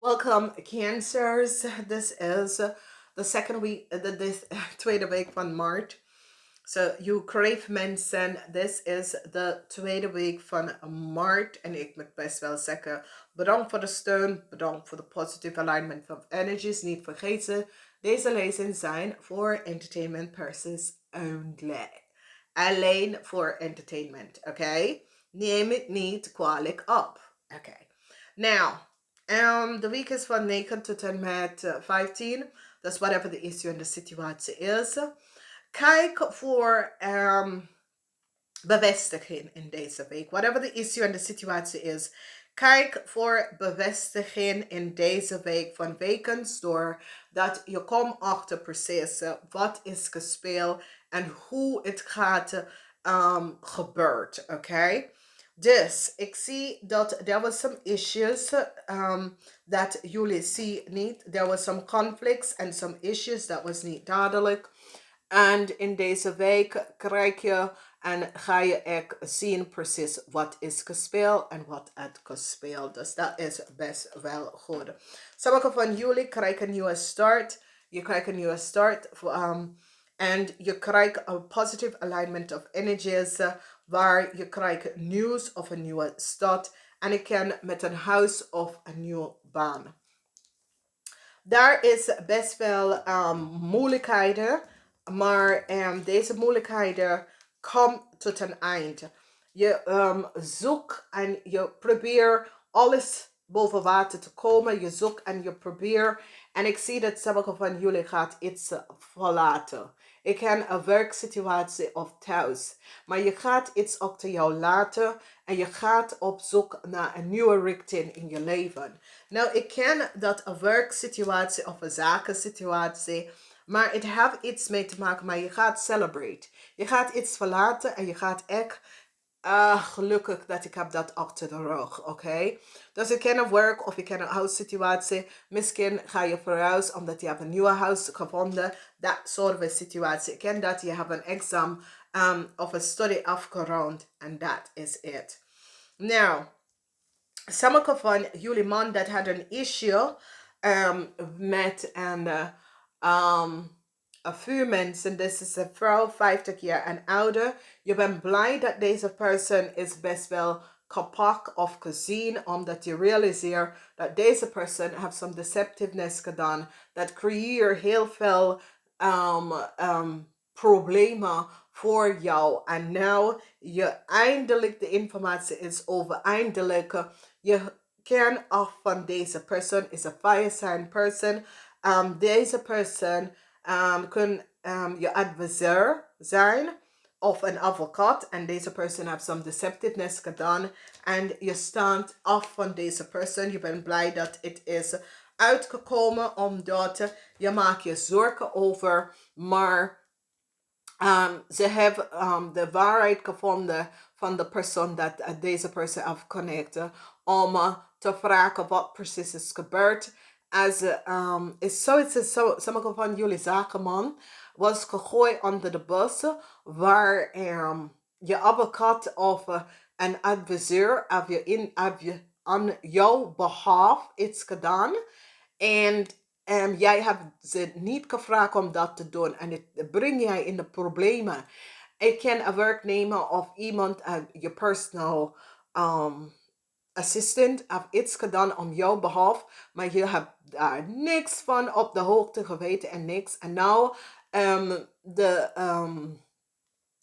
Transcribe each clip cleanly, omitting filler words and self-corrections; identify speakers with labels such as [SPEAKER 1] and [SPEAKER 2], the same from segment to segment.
[SPEAKER 1] Welcome, Cancers. This is de second week, de tweede week van maart. So, you crave mensen, this is de tweede week van maart. En ik moet best wel zeggen, bedankt voor de steun, bedankt voor de positive alignment of energies. Niet vergeten, deze lezingen zijn voor entertainment purposes only. Alleen voor entertainment, oké? Neem het niet kwalijk op, oké? Now, de week is van 9 tot en met 15. Dus whatever the issue en de situatie is. Kijk voor bevestiging in deze week. Whatever the issue en de situatie is. Kijk voor bevestiging in deze week van wekens door dat je komt achter precies wat is gespeeld en hoe het gaat gebeurt. Oké? Dus ik zie dat there was some issues that jullie zien niet. There was some conflicts and some issues that was niet duidelijk. En in deze week krijg je en ga je echt zien precies wat is gespeeld en wat het gespeeld. Dus dat is best wel goed. Sommige van jullie krijgen een nieuwe start. Je krijgt een nieuwe start. En je krijgt een positive alignment of energies. Waar je krijgt nieuws of een nieuwe start. En ik kan met een huis of een nieuwe baan. Daar is best wel moeilijkheden. Maar deze moeilijkheden komen tot een eind. Je zoekt en je probeert alles boven water te komen. Je zoekt en je probeert. En ik zie dat sommige van jullie gaat iets verlaten. Ik ken een werksituatie of thuis. Maar je gaat iets achter jou laten. En je gaat op zoek naar een nieuwe richting in je leven. Nou, ik ken dat een werksituatie of een zakensituatie. Maar het heeft iets mee te maken, maar je gaat celebrate. Je gaat iets verlaten en je gaat echt, gelukkig dat ik heb dat achter de rug, oké? Dus je kan een werk of je kan een huissituatie. Misschien ga je verhuizen omdat je hebt een nieuwe huis gevonden. Dat soort van situatie. Ik ken dat je hebt een examen of een studie afgerond en dat is het. Nou, sommige van jullie man dat had een issue met een vuurmensen. Dit is een vrouw 50 jaar en ouder. Je bent blij dat deze persoon is best wel kapot of gezien, omdat je realiseert dat deze persoon heeft some deceptiveness gedaan. Dat creëert heel veel problemen voor jou. En nou je eindelijk de informatie is over. Eindelijk je ken af van deze persoon is een fire sign person. Deze persoon kan je adviseur zijn of een advocaat. En deze persoon heeft some deceptiveness gedaan. En je staat af van deze persoon. Je bent blij dat het is uitgekomen, omdat je maakt je zorgen over. Maar ze hebben de waarheid gevonden van de persoon dat deze persoon heeft connecten. Om te vragen wat precies is gebeurd. Als is zoiets, sommige van jullie zakenman was gegooid onder de bus. Waar je advocaat of een adviseur heb je aan jouw behalf iets gedaan. En jij hebt ze niet gevraagd om dat te doen. En het brengt jij in de problemen. Ik ken een werknemer of iemand, je personal assistant, heeft iets gedaan om jouw behalf. Maar je hebt daar niks van op de hoogte geweten en niks. En nou,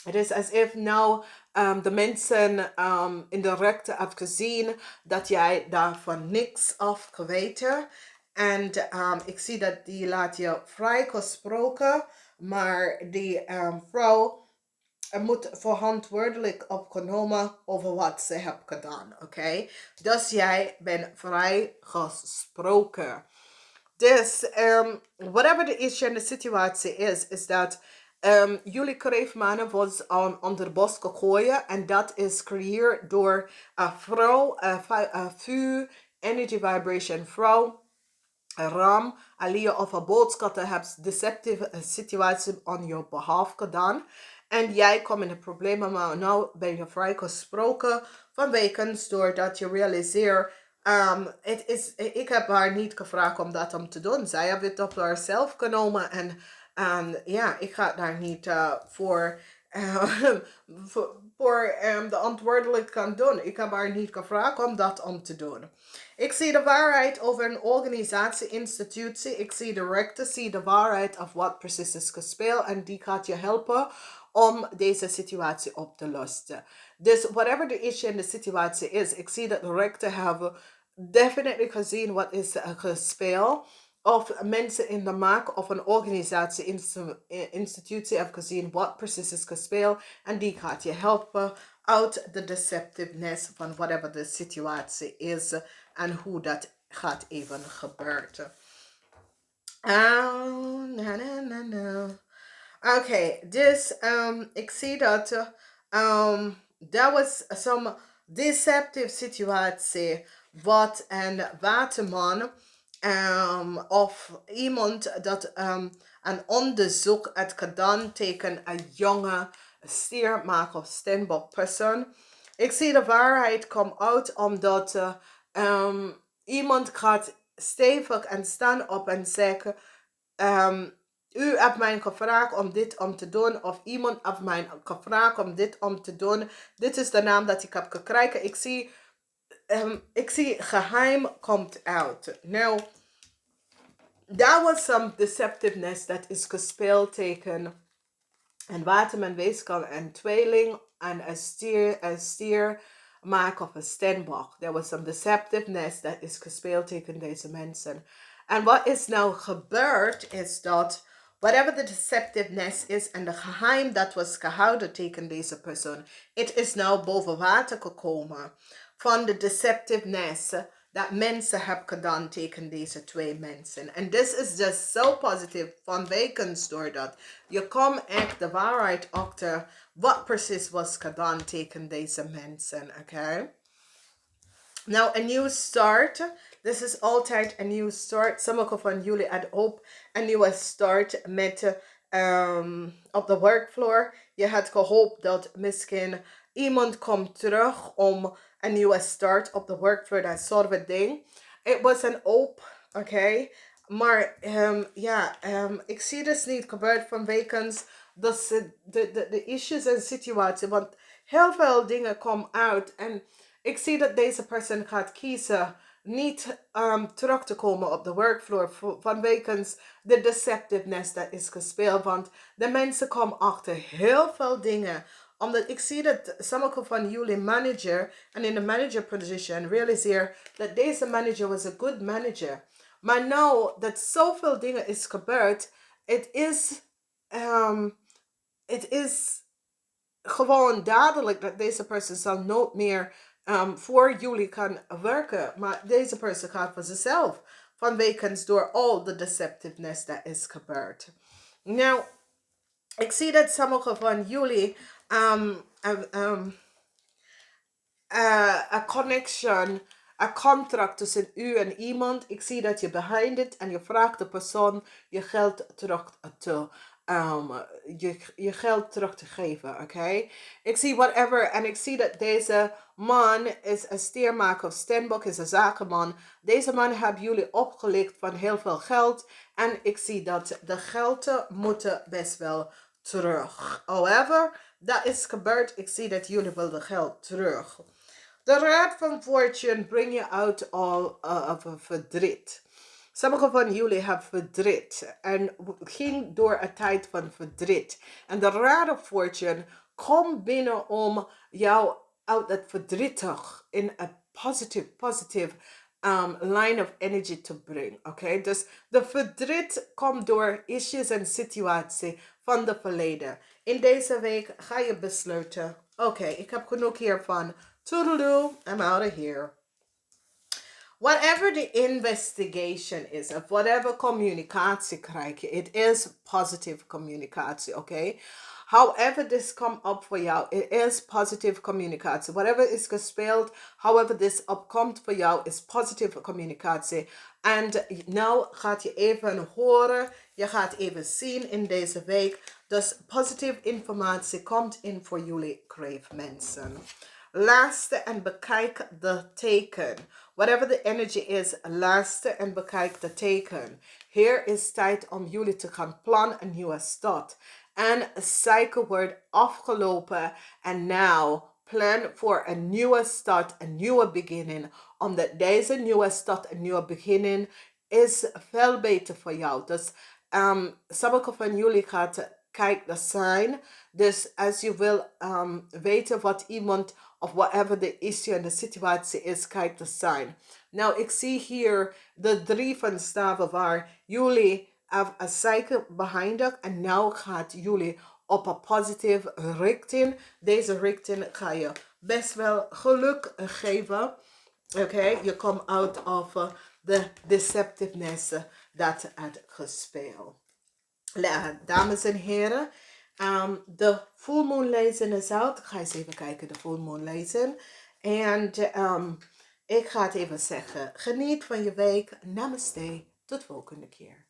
[SPEAKER 1] het is alsof nou de mensen in de rechter hebben gezien dat jij daarvan niks af geweten. En ik zie dat die laat je vrijgesproken, maar die vrouw moet verantwoordelijk opgenomen over wat ze heeft gedaan, oké? Dus jij bent vrijgesproken. Dus, whatever de issue en de situatie is dat jullie kreefmannen was onder de bos gegooid en dat is gecreëerd door een vrouw, vuur, energy vibration vrouw. Ram, alleen of een boodschap hebt, deceptieve situatie on your behalf gedaan. En jij komt in de problemen, maar nou ben je vrijgesproken vanwege doordat je realiseert Ik heb haar niet gevraagd om dat om te doen. Zij heeft het op haarzelf genomen. En ja, ik ga daar niet uh, voor de antwoordelijk gaan doen. Ik heb haar niet gevraagd om dat om te doen. Ik zie de waarheid over een organisatie, institutie. Ik zie de waarheid of wat precies is gespeeld. En die gaat je helpen om deze situatie op te lossen. Dus whatever the issue in de situatie is, ik zie dat de rechter hebben definitely gezien wat is gespeeld. Of mensen in de maak of een organisatie, institutie hebben gezien wat precies is gespeeld. En die gaat je helpen uit de deceptiveness van whatever de situatie is. En hoe dat gaat even gebeuren. Oké, dus ik zie dat dat was some deceptive situatie wat een waterman of iemand dat een onderzoek had gedaan tegen een jonge stiermaker of steenbok persoon. Ik zie de waarheid komt uit omdat iemand gaat stevig en staan op en zeggen u hebt mij gevraagd om dit om te doen. Of iemand heeft mij gevraagd om dit om te doen. Dit is de naam dat ik heb gekregen. Ik zie geheim komt uit. Nou, that was some deceptiveness dat is gespeeld tegen een waterman wees kan een tweeling en een stier maken of een steenbok. There was some deceptiveness dat is gespeeld tegen deze mensen. En wat is nou gebeurd is dat whatever the deceptiveness is en de geheim dat was gehouden tegen deze persoon, het is nou boven water gekomen van de deceptiveness dat mensen hebben gedaan tegen deze twee mensen. En dit is just zo positief vanwege doordat je komt echt de waarheid achter wat precies was gedaan tegen deze mensen. Oké? Nou, een nieuwe start. This is altijd een nieuwe start. Sommige van jullie hadden ook een nieuwe start met op de workfloor. Je had gehoopt dat misschien iemand komt terug om een nieuwe start op de workfloor. Dat soort of ding. Het was een hoop, oké. Maar ik zie dus niet gebeurd vanwege de issues en situatie. Want heel veel dingen komen uit en ik zie dat deze persoon gaat kiezen niet terug te komen op de workfloor vanwege de deceptiveness dat is gespeeld. Want de mensen komen achter heel veel dingen. Omdat ik zie dat sommige van jullie manager en in de manager position realiseer dat deze manager was een good manager. Maar nou dat zoveel dingen is gebeurd, het is gewoon duidelijk dat deze persoon zal nooit meer voor jullie kan werken. Maar deze persoon gaat voor zichzelf. Vanwege door al de deceptiveness dat is gebeurd. Nou, ik zie dat sommige van jullie een connection, een contract tussen u en iemand. Ik zie dat je behind it en je vraagt de persoon je geld terug te je geld terug te geven, oké? Ik zie whatever en ik zie dat deze man is een stiermaker of steenbok, is een zakenman. Deze man hebben jullie opgelicht van heel veel geld en ik zie dat de gelden moeten best wel terug. However, dat is gebeurd. Ik zie dat jullie willen geld terug. De raad van fortune brengt je uit al verdriet. Sommige van jullie hebben verdriet en ging door een tijd van verdriet. En de raad of fortune komt binnen om jou uit dat verdrietig in een positive line of energy te brengen. Oké? Dus de verdriet komt door issues en situaties van de verleden. In deze week ga je besluiten. Oké, ik heb genoeg hiervan. Toodaloo, I'm out of here. Whatever the investigation is, of whatever communicatie krijg je, it is positive communicatie, okay? However this come up voor jou, it is positive communicatie. Whatever is gespeeld, however this opkomt voor jou, is positive communicatie. En nou gaat je even horen, je gaat even zien in deze week. Dus positieve informatie komt in voor jullie, Crave mensen. Laatste en bekijk de teken. Whatever the energy is, luister en bekijk de teken. Hier is tijd om jullie te gaan plannen een nieuwe start. En een cycle wordt afgelopen. En now plan voor een nieuwe start, een nieuwe beginning. Omdat deze nieuwe start, een nieuwe beginning is veel beter voor jou. Dus sommige van jullie gaat kijk de sign. Dus als je wil weten wat iemand of whatever de issue en de situatie is, kijk de sign. Nou, ik zie hier de 3 van staven waar jullie have a cycle behind it. En nou gaat jullie op een positieve richting. Deze richting ga je best wel geluk geven. Oké, je komt out of the deceptiveness dat het gespeeld. Dames en heren, de full moon lezing is uit. Ik ga eens even kijken, de full moon lezing. En ik ga het even zeggen. Geniet van je week. Namaste. Tot volgende keer.